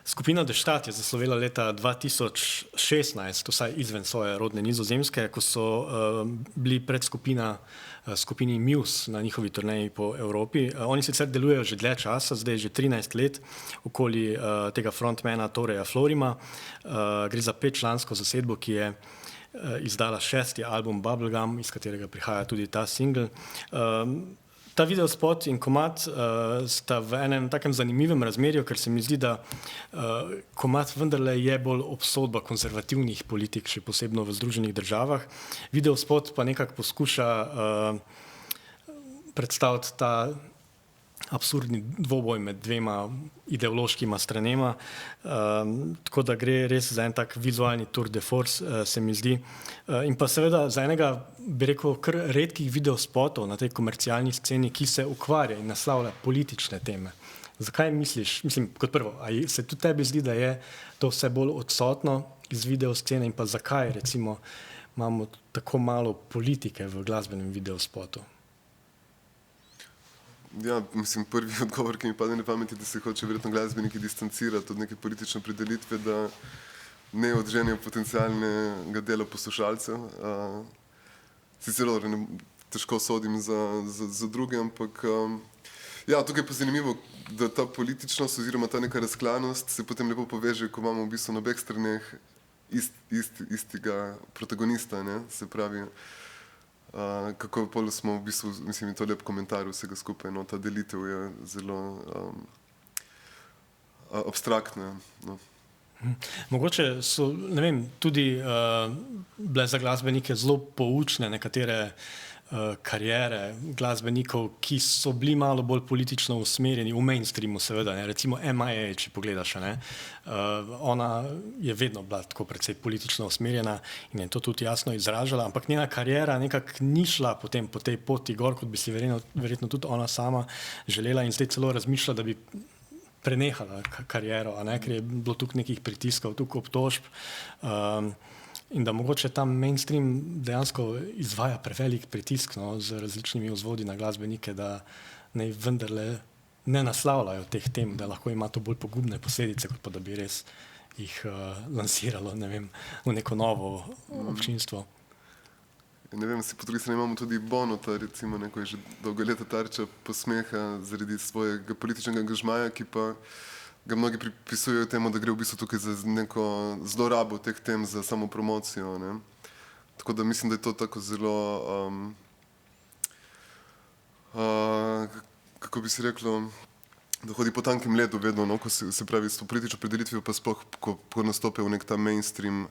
Skupina The Start je zaslovela leta 2016, vsaj izven svoje rodne Nizozemske, ko so bili skupini Muse na njihovi turneji po Evropi. Oni sicer delujejo že dlje časa, zdaj že 13 let, okoli tega frontmana Toreja Florima. Gre za 5-člansko zasedbo, ki je izdala 6. album Bubblegum, iz katerega prihaja tudi ta single. Ta videospot in komad sta v enem takem zanimivem razmerju, ker se mi zdi, da komad vendarle je bolj obsodba konzervativnih politik, še posebno v Združenih državah. Videospot pa nekako poskuša predstaviti ta absurdni dvoboj med dvema ideološkima stranema, tako da gre res za en tak vizualni tour de force, se mi zdi. In pa seveda za enega, bi rekel, kar redkih videospotov na tej komercialni sceni, ki se ukvarja in naslavlja politične teme. Zakaj misliš, mislim, kot prvo, a se tudi tebi zdi, da je to vse bolj odsotno iz videoscene in pa zakaj, recimo, imamo tako malo politike v glasbenem videospotu? Ja, mislim, prvi odgovor, ki mi pade na pamet, je, da se hoče verjetno glasbeniki distancirati od neke politične opredelitve, da ne odženejo potencialnega dela poslušalcev. Sicer težko sodim za druge, ampak ja, tukaj je pa zanimivo, da ta političnost oziroma ta neka razklanost se potem lepo poveže, ko imamo v bistvu na obeh straneh istega protagonista, ne, se pravi, kako pol smo v bistvu, mislim, je to lep komentar vsega skupaj, no, ta delitev je zelo abstraktna, no. Mogoče so, ne vem, tudi bile za glasbenike zelo poučne nekatere kariere glasbenikov, ki so bili malo bolj politično usmerjeni v mainstreamu, seveda, ne? Recimo MIA, če pogledaš, ne? Ona je vedno bila tako precej politično usmerjena in je to tudi jasno izražala, ampak njena kariera nekako ni šla potem po tej poti gor, kot bi si verjetno tudi ona sama želela, in zdaj celo razmišlja, da bi prenehala kariero, a ne? Ker je bilo tukaj nekih pritiskov, tukaj obtožb, in da mogoče tam mainstream dejansko izvaja prevelik pritisk, no, z različnimi vzvodi na glasbenike, da naj vendarle ne naslavljajo teh tem, da lahko ima to bolj pogubne posledice, kot pa da bi res jih lansiralo, ne vem, v neko novo občinstvo. Ne vem, si po drugi strani imamo tudi Bonota, recimo, neko je že dolgo leta tarča posmeha zaradi svojega političnega angažmaja, ki pa ga mnogi pripisujejo temu, da gre v bistvu tukaj za neko zlorabo teh tem za samo promocijo, ne. Tako da mislim, da je to tako zelo, kako bi si reklo, da hodi po tankem ledu vedno, no, ko se pravi s to politično opredelitvijo, pa sploh, ko nastopijo v nek ta mainstream,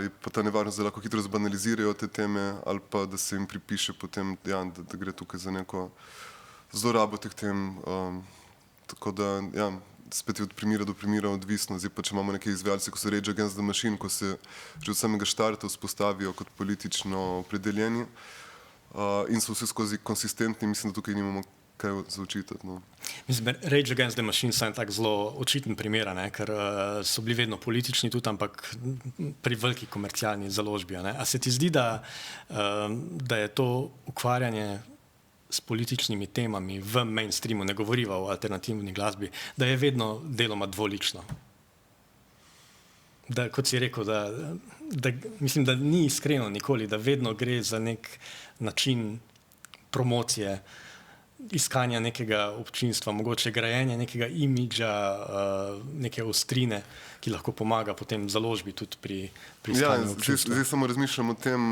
je pa ta nevarnost, da lahko hitro zbanalizirajo te teme ali pa da se jim pripiše potem, ja, da gre tukaj za neko zlorabo teh tem, tako da, ja, spet je od primera do primera odvisno. Zdaj pa, če imamo neke izvajalce, ko so Rage Against the Machine, ko se že od samega štarta vzpostavijo kot politično opredeljeni in so vse skozi konsistentni, mislim, da tukaj nimamo kaj za očitati, no. Mislim, Rage Against the Machine so en tak zelo očiten primer, ne, ker so bili vedno politični tudi, ampak pri veliki komercialni založbi, ne. A se ti zdi, da je to ukvarjanje s političnimi temami v mainstreamu, ne govoriva o alternativni glasbi, da je vedno deloma dvolično? Da, kot si rekel, da mislim, da ni iskreno nikoli, da vedno gre za nek način promocije, iskanja nekega občinstva, mogoče grajenja nekega imidža, neke ostrine, ki lahko pomaga potem založbi tudi pri iskanju občinstva. Zdaj samo razmišljam o tem,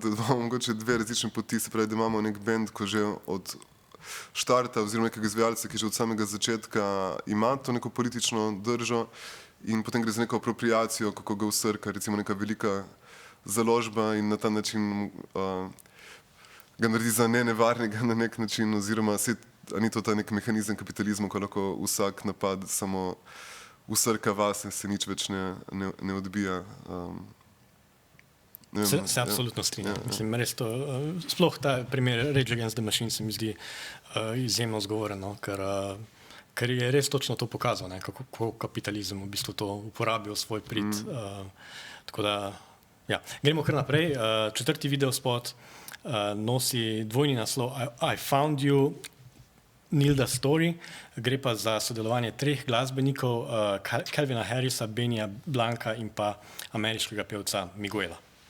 da imamo mogoče dve različne poti, se pravi, da imamo nek bend, ko že od štarta oziroma nekega izvajalca, ki že od samega začetka ima to neko politično držo in potem gre za neko apropriacijo, kako ga usrka, recimo neka velika založba in na ta način ga naredi za nevarnega na nek način, oziroma ni to ta nek mehanizem kapitalizma, ko lahko vsak napad samo usrka vas in se nič več ne odbija. Se absolutno strinjam. Mislim, res to, sploh ta primer Rage Against the Machine se mi zdi izjemno zgovoren, no, ker je res točno to pokazal, ne, kako kapitalizem v bistvu to uporabil svoj prid. Tako da, ja. Gremo kar naprej. 4. videospot nosi dvojni naslov I Found You, Nilda Story, gre pa za sodelovanje 3 glasbenikov, Calvina Harrisa, Benija Blanka in pa ameriškega pevca Miguela.